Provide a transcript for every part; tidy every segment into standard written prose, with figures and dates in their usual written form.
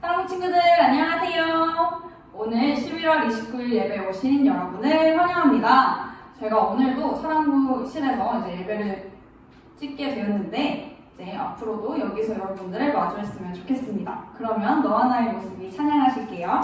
사랑하는 친구들 안녕하세요. 오늘 11월 29일 예배에 오신 여러분을 환영합니다. 제가 오늘도 사랑구실에서 예배를 찍게 되었는데 이제 앞으로도 여기서 여러분들을 마주했으면 좋겠습니다. 그러면 너와 나의 모습이 찬양하실게요.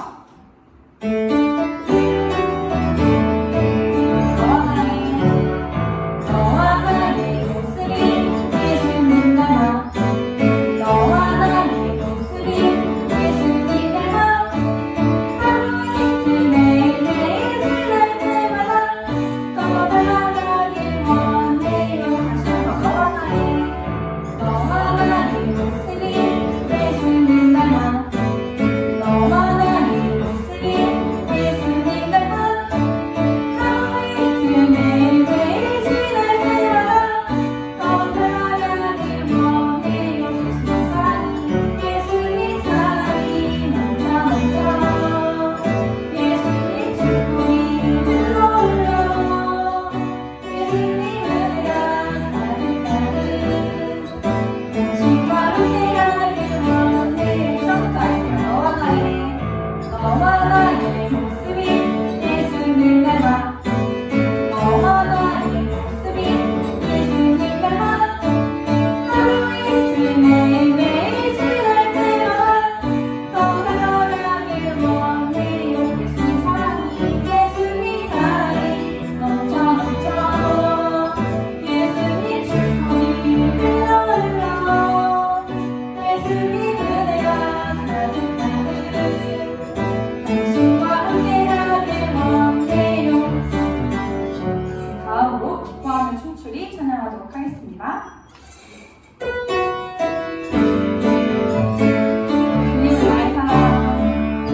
찬양하도록 하겠습니다.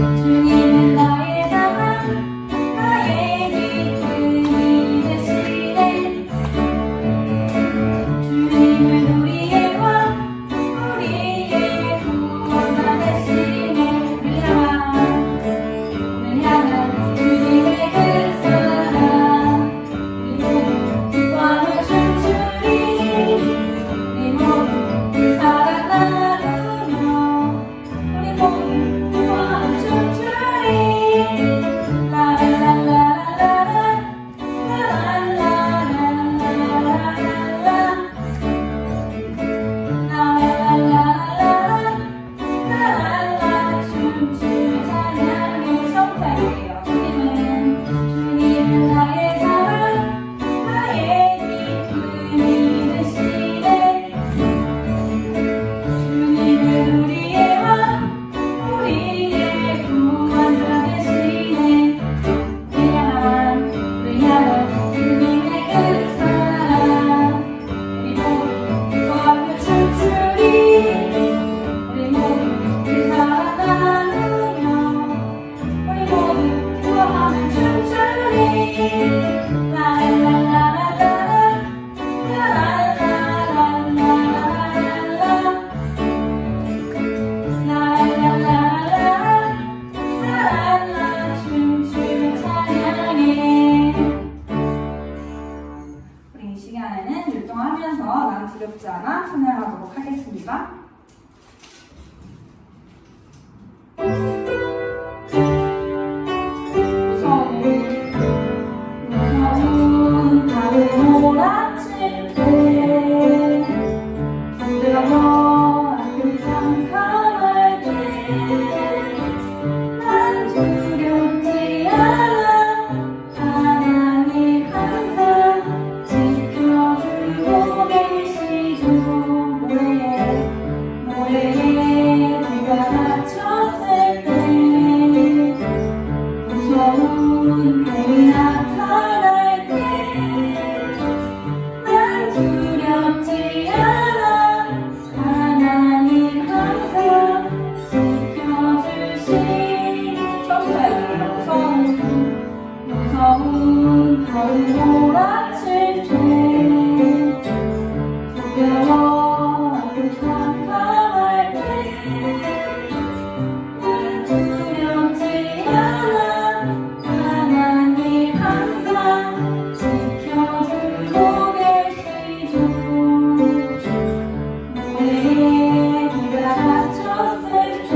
주님은 나의 사랑, 나의 기쁨이 되시네. 주님은 우리의 왕, 우리의 구원자 되시네. 우리를 향한 주님의 그 사랑, 우리 기뻐하며 춤추리. 우리 모두 그 사랑 나누며 우리 모두 기뻐하며 춤추리. 춤추는 찬양의 성탄이에요. 주님은 나의 사랑, 나의 기쁨이 되시네. 주님은 우리의 왕, 우리의 구원자 되시네. 우리 향한 주님의 그 사랑, 우리 모두 기뻐하며 춤추리. 우리 모두 그 사랑 나누며 우리 모두 기뻐하며 춤추리. 춤추는 찬양해. 우리 이 시간에는 율동하면서 난 두렵지 않아 찬양하도록 하겠습니다. 무서운 밤을 몰아칠 때 두려워 아프장 강할 때 난 두렵지 않아. 하나님 항상 지켜주고 계시죠. 모래에 내가 갇혔을 때 무서운 뱀이 나타날 때 난 두렵지 않아. 하나님 항상 지켜주시니. 처음부터 무서운 밤을 몰아칠 때 두려워 아프장 강할 때 난 두렵지 않아. 하나님 항상 지켜주고 계시죠. 모래에 네가 갇혔을 때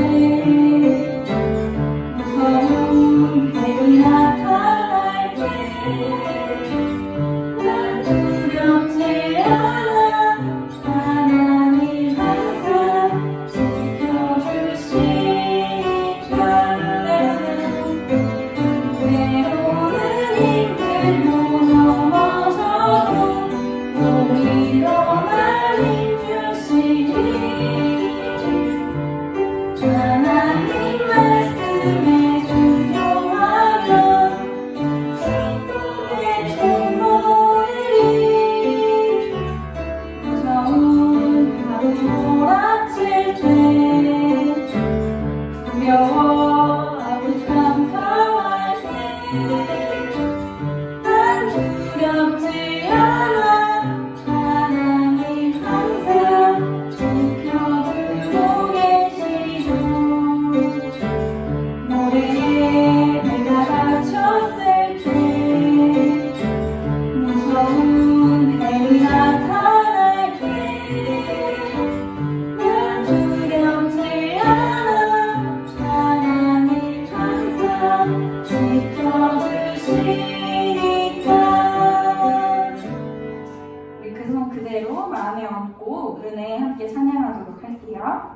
마음에 얹고 은혜 함께 찬양하도록 할게요.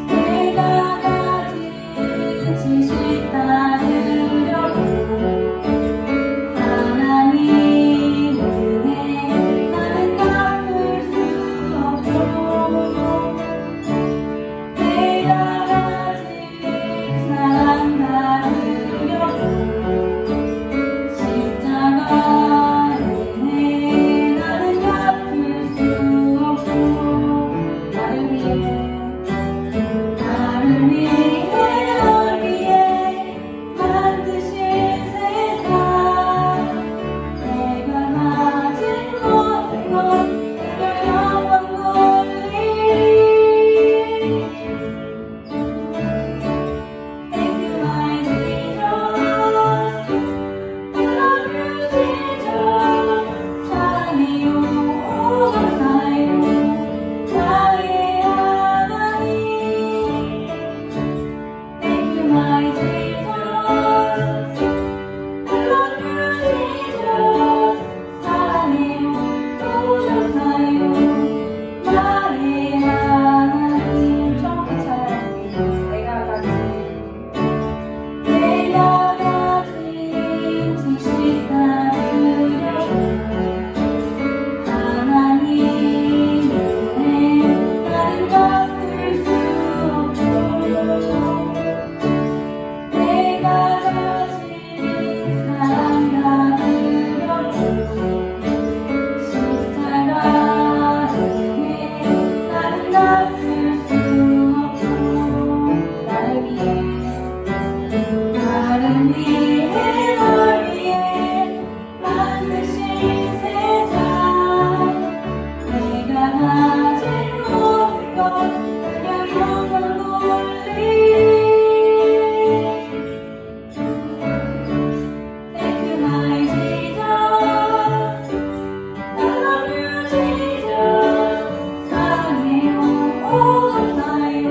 내가 가진 지식 따르려고 하나님 은혜 나는 갚을 수 없고 내가 가진 사랑 따르려고 십자가 은혜 나는 갚을 수 없고 나를 위해 널 위해 만드신 세상 내가 가진 모든 것 그려 영원 돌리 Thank you my Jesus I love you Jesus 사랑해요 감사해요 나의 하나님 Thank you my Jesus I love you Jesus 사랑해요 감사해요 나의 하나님 처음부터 찬양할게요. 내가 가진 지식 따르려고 하나님 은혜 나는 갚을 수 없고 내가 가진 사랑 따르려고 십자가 은혜 나는 갚을 수 없고 나를 위해 널 위해 만드신 세상 내가 가진 모든 것 그려 영원 돌리 Thank you my Jesus I love you Jesus 사랑해요 감사해요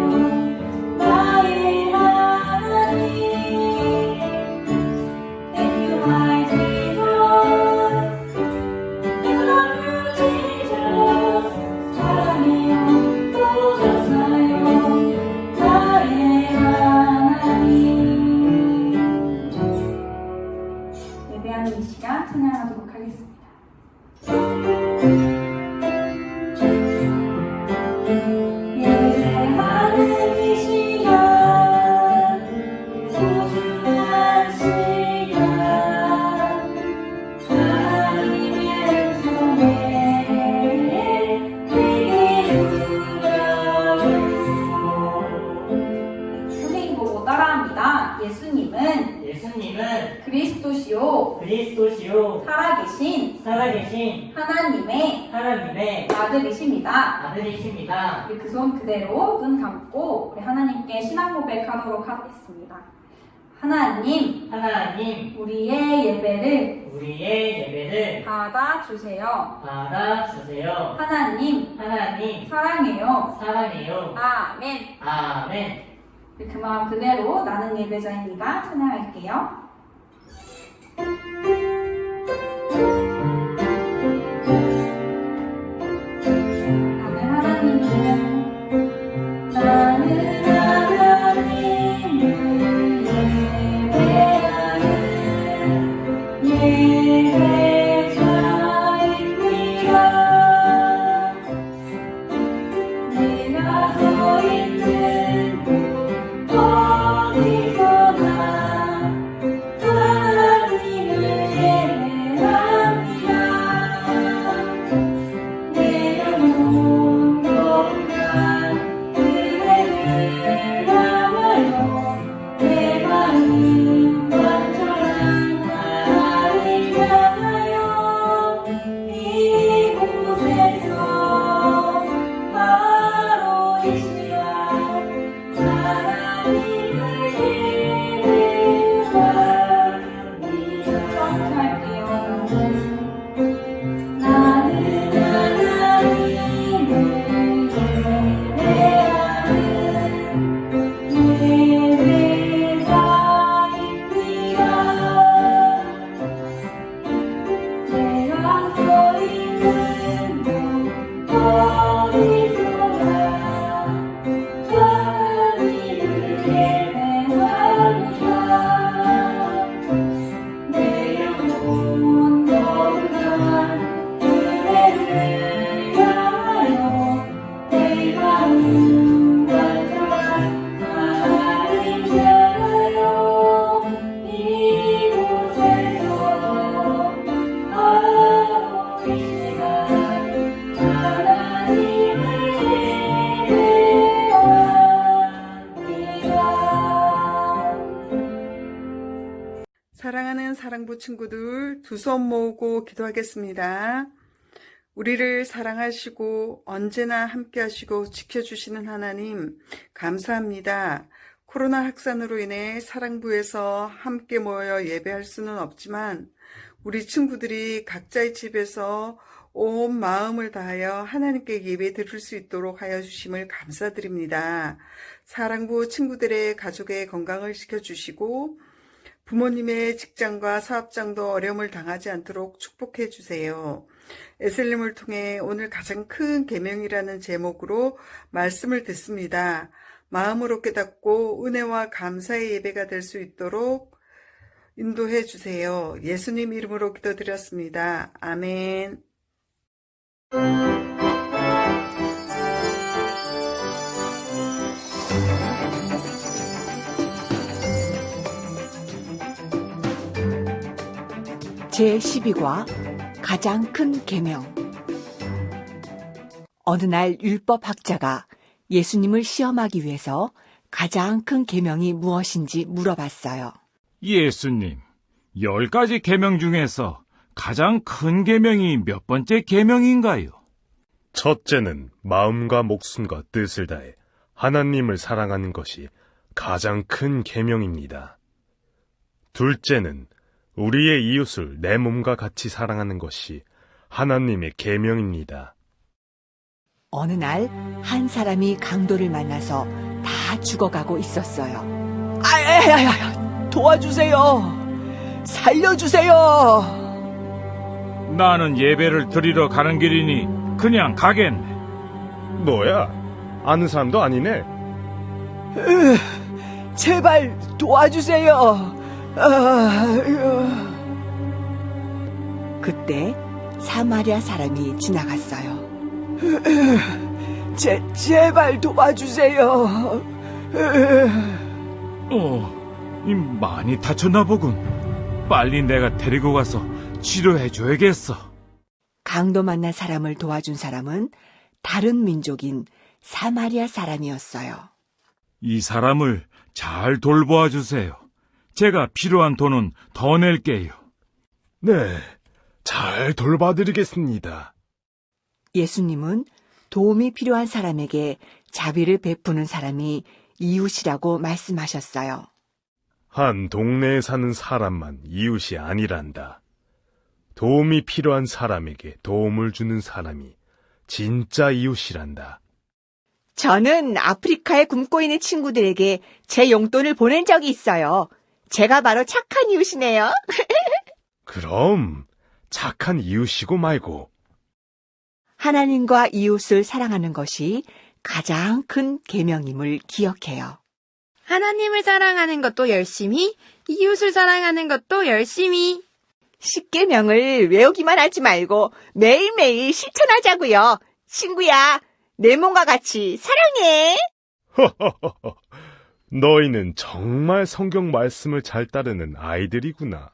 나의 하나님 Thank you my Jesus I love you Jesus 사랑해요 감사해요 나의 하나님 예배하는 이 시간 찬양하도록 하겠습니다. 예배하는 이 시간 소중한 시간 하나님의 손에 내게 드려요. 선생님 보고 따라합니다. 예수님은 그리스도시요 살아계신 하나님의 아들이십니다. 우리 그 손 그대로 눈 감고 우리 하나님께 신앙 고백하도록 하겠습니다. 하나님, 우리의 예배를 받아주세요. 하나님, 사랑해요. 아멘. 그 마음 그대로 나는 예배자입니다. 찬양할게요. 나는 하나님을 예배하는 예배자입니다. 내가 서 있는 곳 어디서나 사랑하는 사랑부 친구들, 두 손 모으고 기도하겠습니다. 우리를 사랑하시고 언제나 함께 하시고 지켜주시는 하나님, 감사합니다. 코로나 확산으로 인해 사랑부에서 함께 모여 예배할 수는 없지만 우리 친구들이 각자의 집에서 온 마음을 다하여 하나님께 예배 드릴 수 있도록 하여 주심을 감사드립니다. 사랑부 친구들의 가족의 건강을 지켜주시고 부모님의 직장과 사업장도 어려움을 당하지 않도록 축복해 주세요. 에셀림을 통해 오늘 가장 큰 계명이라는 제목으로 말씀을 듣습니다. 마음으로 깨닫고 은혜와 감사의 예배가 될 수 있도록 인도해 주세요. 예수님 이름으로 기도드렸습니다. 아멘. 제12과 가장 큰 계명. 어느 날 율법학자가 예수님을 시험하기 위해서 가장 큰 계명이 무엇인지 물어봤어요. 예수님, 10가지 계명 중에서 가장 큰 계명이 몇 번째 계명인가요? 첫째는 마음과 목숨과 뜻을 다해 하나님을 사랑하는 것이 가장 큰 계명입니다. 둘째는 우리의 이웃을 내 몸과 같이 사랑하는 것이 하나님의 계명입니다. 어느 날 한 사람이 강도를 만나서 다 죽어가고 있었어요. 도와주세요. 살려주세요. 나는 예배를 드리러 가는 길이니 그냥 가겠네. 뭐야? 아는 사람도 아니네. 제발 도와주세요. 그때 사마리아 사람이 지나갔어요. 제발 도와주세요. 많이 다쳤나 보군. 빨리 내가 데리고 가서 치료해줘야겠어. 강도 만난 사람을 도와준 사람은 다른 민족인 사마리아 사람이었어요. 이 사람을 잘 돌보아 주세요. 제가 필요한 돈은 더 낼게요. 네, 잘 돌봐드리겠습니다. 예수님은 도움이 필요한 사람에게 자비를 베푸는 사람이 이웃이라고 말씀하셨어요. 한 동네에 사는 사람만 이웃이 아니란다. 도움이 필요한 사람에게 도움을 주는 사람이 진짜 이웃이란다. 저는 아프리카에 굶고 있는 친구들에게 제 용돈을 보낸 적이 있어요. 제가 바로 착한 이웃이네요. 그럼 착한 이웃이고 말고. 하나님과 이웃을 사랑하는 것이 가장 큰 계명임을 기억해요. 하나님을 사랑하는 것도 열심히, 이웃을 사랑하는 것도 열심히. 10계명을 외우기만 하지 말고 매일매일 실천하자고요. 친구야, 내 몸과 같이 사랑해. 너희는 정말 성경 말씀을 잘 따르는 아이들이구나.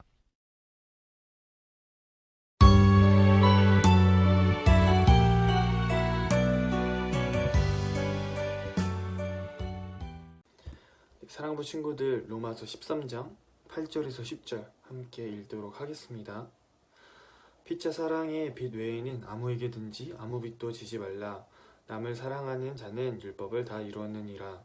사랑부 친구들, 로마서 13장 8절에서 10절 함께 읽도록 하겠습니다. 피차 사랑의 빚 외에는 아무에게든지 아무 빚도 지지 말라. 남을 사랑하는 자는 율법을 다 이루었느니라.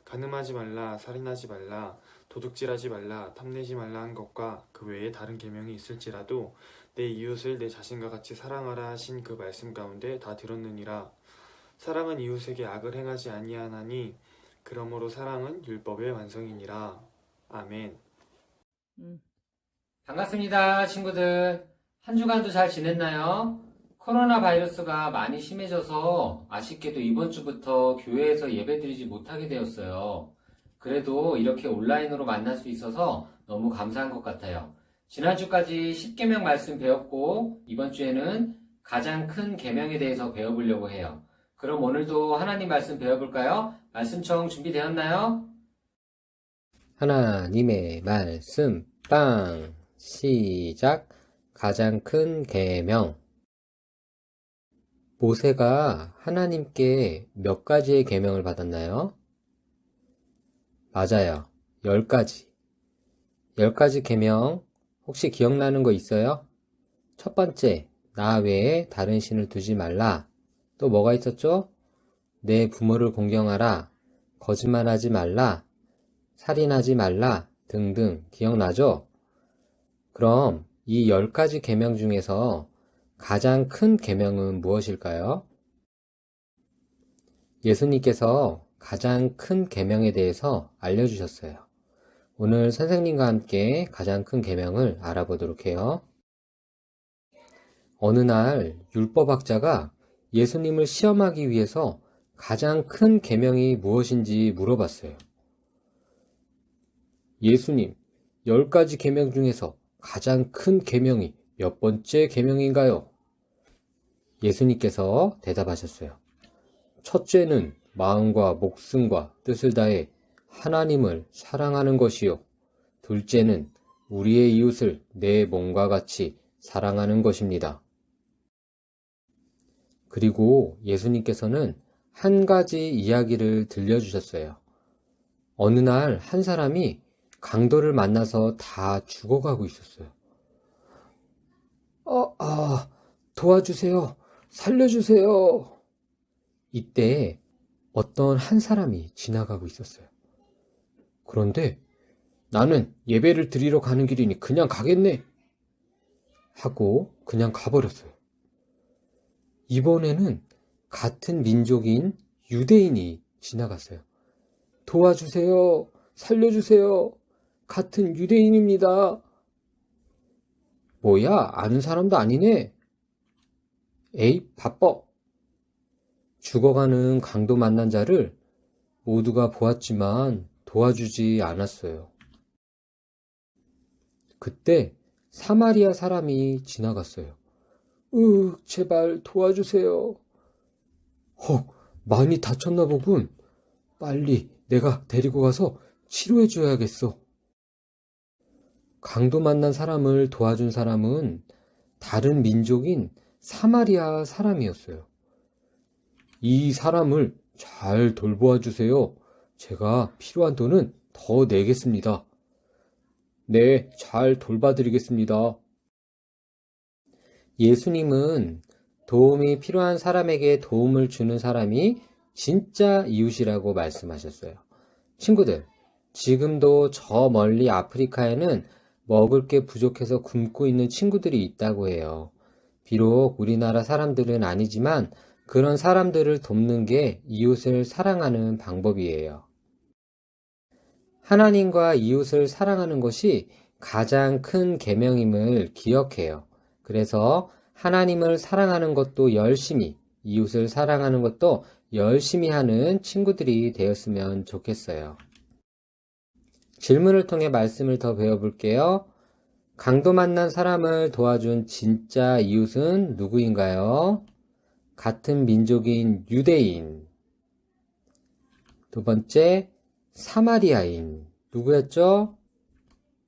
간음하지 말라, 살인하지 말라, 도둑질하지 말라, 탐내지 말라 한 것과 그 외에 다른 계명이 있을지라도 내 이웃을 내 자신과 같이 사랑하라 하신 그 말씀 가운데 다 들었느니라. 사랑은 이웃에게 악을 행하지 아니하나니 그러므로 사랑은 율법의 완성이니라. 아멘. 반갑습니다, 친구들. 한 주간도 잘 지냈나요? 코로나 바이러스가 많이 심해져서 아쉽게도 이번 주부터 교회에서 예배드리지 못하게 되었어요. 그래도 이렇게 온라인으로 만날 수 있어서 너무 감사한 것 같아요. 지난주까지 10계명 말씀 배웠고 이번 주에는 가장 큰 계명에 대해서 배워보려고 해요. 그럼 오늘도 하나님 말씀 배워볼까요? 말씀청 준비되었나요? 하나님의 말씀 빵 시작. 가장 큰 계명. 모세가 하나님께 몇 가지의 계명을 받았나요? 맞아요. 10가지. 10가지 계명 혹시 기억나는 거 있어요? 첫 번째, 나 외에 다른 신을 두지 말라. 또 뭐가 있었죠? 내 부모를 공경하라. 거짓말하지 말라. 살인하지 말라. 등등 기억나죠? 그럼 이 10가지 계명 중에서 가장 큰 계명은 무엇일까요? 예수님께서 가장 큰 계명에 대해서 알려주셨어요. 오늘 선생님과 함께 가장 큰 계명을 알아보도록 해요. 어느 날 율법학자가 예수님을 시험하기 위해서 가장 큰 계명이 무엇인지 물어봤어요. 예수님, 10가지 계명 중에서 가장 큰 계명이 몇 번째 계명인가요? 예수님께서 대답하셨어요. 첫째는 마음과 목숨과 뜻을 다해 하나님을 사랑하는 것이요. 둘째는 우리의 이웃을 내 몸과 같이 사랑하는 것입니다. 그리고 예수님께서는 한 가지 이야기를 들려주셨어요. 어느 날 한 사람이 강도를 만나서 다 죽어가고 있었어요. 도와주세요. 살려주세요. 이때 어떤 한 사람이 지나가고 있었어요. 그런데 나는 예배를 드리러 가는 길이니 그냥 가겠네 하고 그냥 가버렸어요. 이번에는 같은 민족인 유대인이 지나갔어요. 도와주세요. 살려주세요. 같은 유대인입니다. 뭐야, 아는 사람도 아니네. 에이, 바빠. 죽어가는 강도 만난 자를 모두가 보았지만 도와주지 않았어요. 그때 사마리아 사람이 지나갔어요. 제발 도와주세요. 많이 다쳤나 보군. 빨리 내가 데리고 가서 치료해줘야겠어. 강도 만난 사람을 도와준 사람은 다른 민족인 사마리아 사람이었어요. 이 사람을 잘 돌보아 주세요. 제가 필요한 돈은 더 내겠습니다. 네, 잘 돌봐드리겠습니다. 예수님은 도움이 필요한 사람에게 도움을 주는 사람이 진짜 이웃이라고 말씀하셨어요. 친구들, 지금도 저 멀리 아프리카에는 먹을 게 부족해서 굶고 있는 친구들이 있다고 해요. 비록 우리나라 사람들은 아니지만 그런 사람들을 돕는 게 이웃을 사랑하는 방법이에요. 하나님과 이웃을 사랑하는 것이 가장 큰 계명임을 기억해요. 그래서 하나님을 사랑하는 것도 열심히, 이웃을 사랑하는 것도 열심히 하는 친구들이 되었으면 좋겠어요. 질문을 통해 말씀을 더 배워볼게요. 강도 만난 사람을 도와준 진짜 이웃은 누구인가요? 같은 민족인 유대인. 두 번째, 사마리아인. 누구였죠?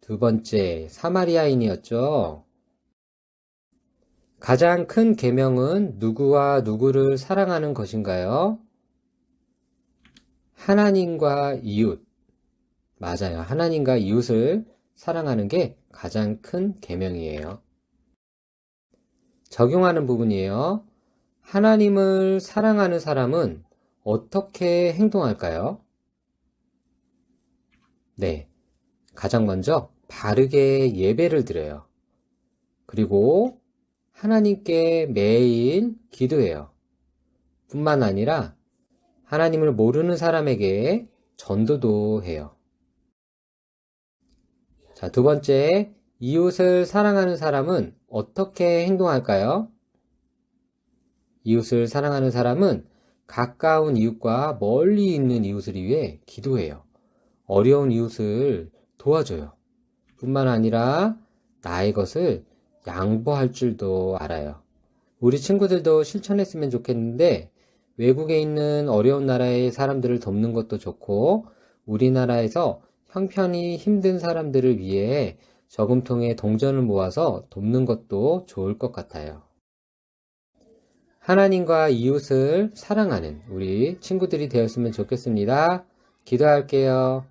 두 번째, 사마리아인이었죠. 가장 큰 계명은 누구와 누구를 사랑하는 것인가요? 하나님과 이웃. 맞아요. 하나님과 이웃을 사랑하는 게 가장 큰 계명이에요. 적용하는 부분이에요. 하나님을 사랑하는 사람은 어떻게 행동할까요? 네. 가장 먼저 바르게 예배를 드려요. 그리고 하나님께 매일 기도해요. 뿐만 아니라 하나님을 모르는 사람에게 전도도 해요. 자, 두 번째, 이웃을 사랑하는 사람은 어떻게 행동할까요? 이웃을 사랑하는 사람은 가까운 이웃과 멀리 있는 이웃을 위해 기도해요. 어려운 이웃을 도와줘요. 뿐만 아니라 나의 것을 양보할 줄도 알아요. 우리 친구들도 실천했으면 좋겠는데 외국에 있는 어려운 나라의 사람들을 돕는 것도 좋고 우리나라에서 형편이 힘든 사람들을 위해 저금통에 동전을 모아서 돕는 것도 좋을 것 같아요. 하나님과 이웃을 사랑하는 우리 친구들이 되었으면 좋겠습니다. 기도할게요.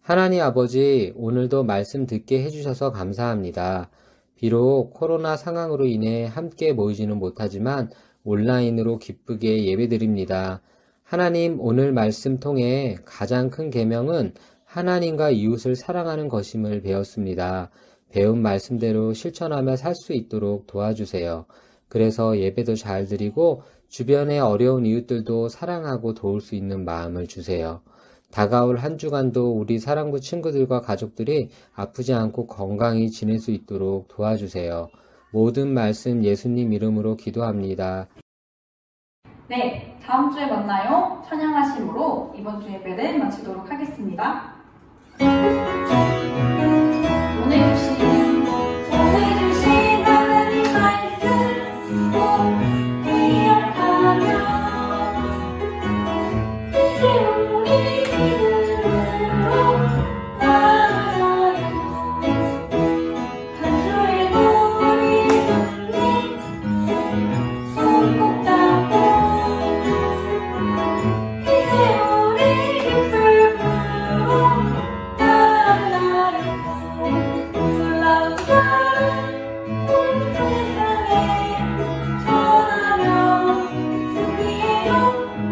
하나님 아버지, 오늘도 말씀 듣게 해주셔서 감사합니다. 비록 코로나 상황으로 인해 함께 모이지는 못하지만 온라인으로 기쁘게 예배드립니다. 하나님, 오늘 말씀 통해 가장 큰 계명은 하나님과 이웃을 사랑하는 것임을 배웠습니다. 배운 말씀대로 실천하며 살 수 있도록 도와주세요. 그래서 예배도 잘 드리고 주변의 어려운 이웃들도 사랑하고 도울 수 있는 마음을 주세요. 다가올 한 주간도 우리 사랑부 친구들과 가족들이 아프지 않고 건강히 지낼 수 있도록 도와주세요. 모든 말씀 예수님 이름으로 기도합니다. 네, 다음 주에 만나요. 찬양하심으로 이번 주 예배를 마치도록 하겠습니다. 오늘 주신 하나님 말씀 꼭 기억하며 이제 우리 믿음으로 나아가요. 한 주의 우리 손님 손 꼭 잡고 이제 우리 기쁨으로 나아가요. 놀라운 사랑 온 세상에 전하며 승리해요.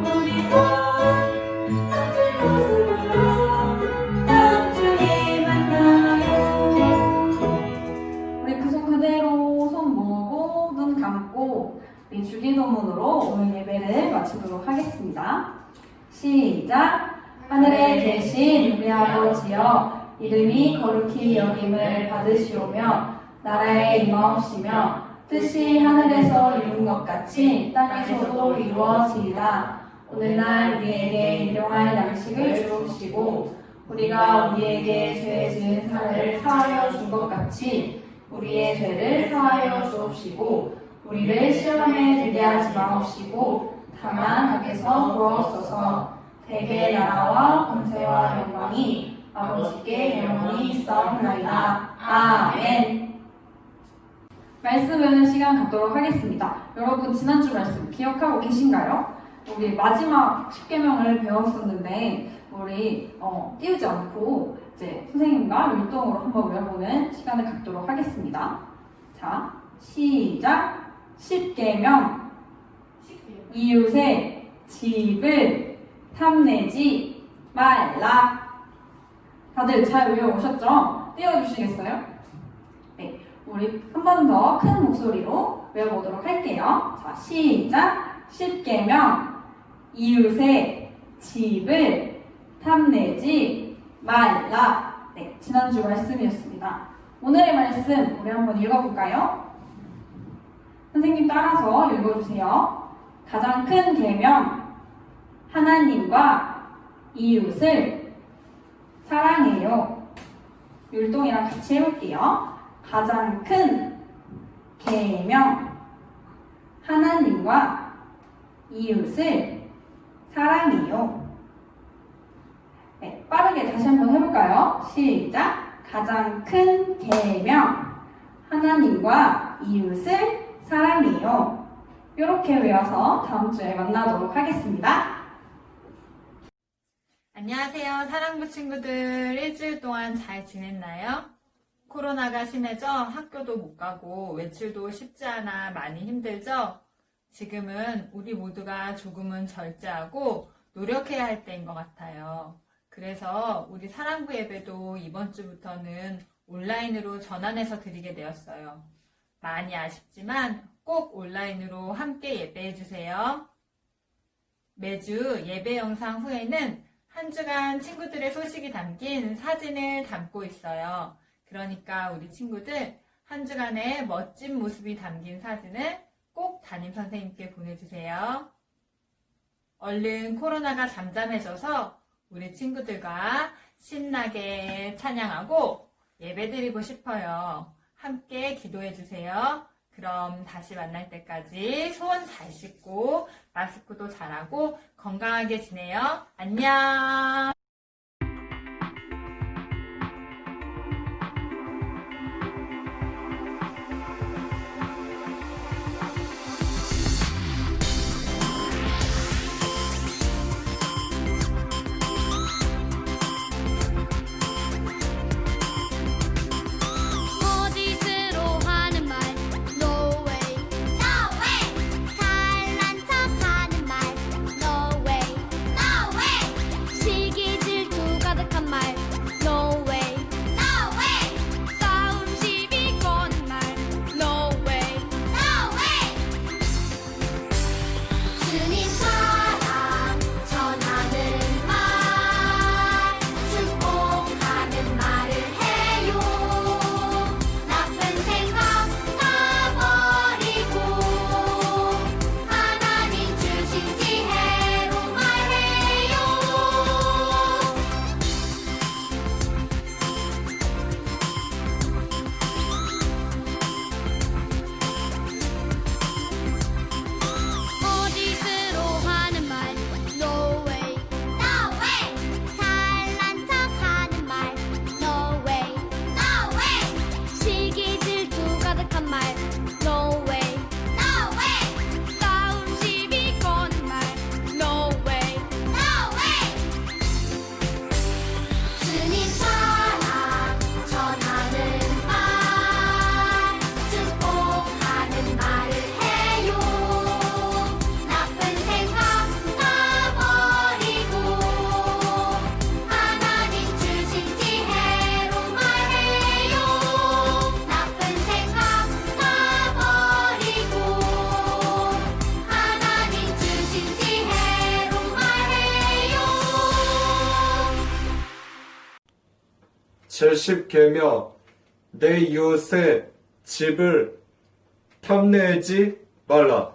우리도 멋진 모습으로 다음 주에 만나요. 우리 그 손 그대로 손 모으고 눈 감고 우리 주기도문으로 오늘 예배를 마치도록 하겠습니다. 시작! 하늘에 계신 우리 아버지여, 이름이 거룩히 여김을 받으시오며 나라에 임하옵시며 뜻이 하늘에서 이룬 것 같이 땅에서도 이루어지이다. 오늘날 우리에게 일용할 양식을 주옵시고 우리가 우리에게 죄 지은 사람을 사하여 준 것 같이 우리의 죄를 사하여 주옵시고 우리를 시험에 들게 하지 마옵시고 다만 악에서 구하옵소서. 대개 나라와 권세와 영광이 아버지께 영원히 있사옵나이다. 아멘. 말씀 배우는 시간 갖도록 하겠습니다. 여러분 지난주 말씀 기억하고 계신가요? 우리 마지막 10계명을 배웠었는데 우리 띄우지 않고 이제 선생님과 율동으로 한번 외워보는 시간을 갖도록 하겠습니다. 자, 시작! 10계명 이웃의 집을 탐내지 말라. 다들 잘 외워오셨죠? 띄워주시겠어요? 네, 우리 한 번 더 큰 목소리로 외워보도록 할게요. 자, 시작! 10계명 이웃의 집을 탐내지 말라. 네, 지난주 말씀이었습니다. 오늘의 말씀 우리 한번 읽어볼까요? 선생님 따라서 읽어주세요. 가장 큰 계명 하나님과 이웃을 사랑해요. 율동이랑 같이 해볼게요. 가장 큰 계명 하나님과 이웃을 사랑해요. 네, 빠르게 다시 한번 해볼까요? 시작! 가장 큰 계명 하나님과 이웃을 사랑해요. 이렇게 외워서 다음 주에 만나도록 하겠습니다. 안녕하세요. 사랑부 친구들, 일주일 동안 잘 지냈나요? 코로나가 심해져 학교도 못 가고 외출도 쉽지 않아 많이 힘들죠? 지금은 우리 모두가 조금은 절제하고 노력해야 할 때인 것 같아요. 그래서 우리 사랑부 예배도 이번 주부터는 온라인으로 전환해서 드리게 되었어요. 많이 아쉽지만 꼭 온라인으로 함께 예배해주세요. 매주 예배 영상 후에는 한 주간 친구들의 소식이 담긴 사진을 담고 있어요. 그러니까 우리 친구들 한 주간의 멋진 모습이 담긴 사진을 꼭 담임 선생님께 보내주세요. 얼른 코로나가 잠잠해져서 우리 친구들과 신나게 찬양하고 예배드리고 싶어요. 함께 기도해주세요. 그럼 다시 만날 때까지 손 잘 씻고 마스크도 잘하고 건강하게 지내요. 안녕. 제10계명 내 이웃의 집을 탐내지 말라.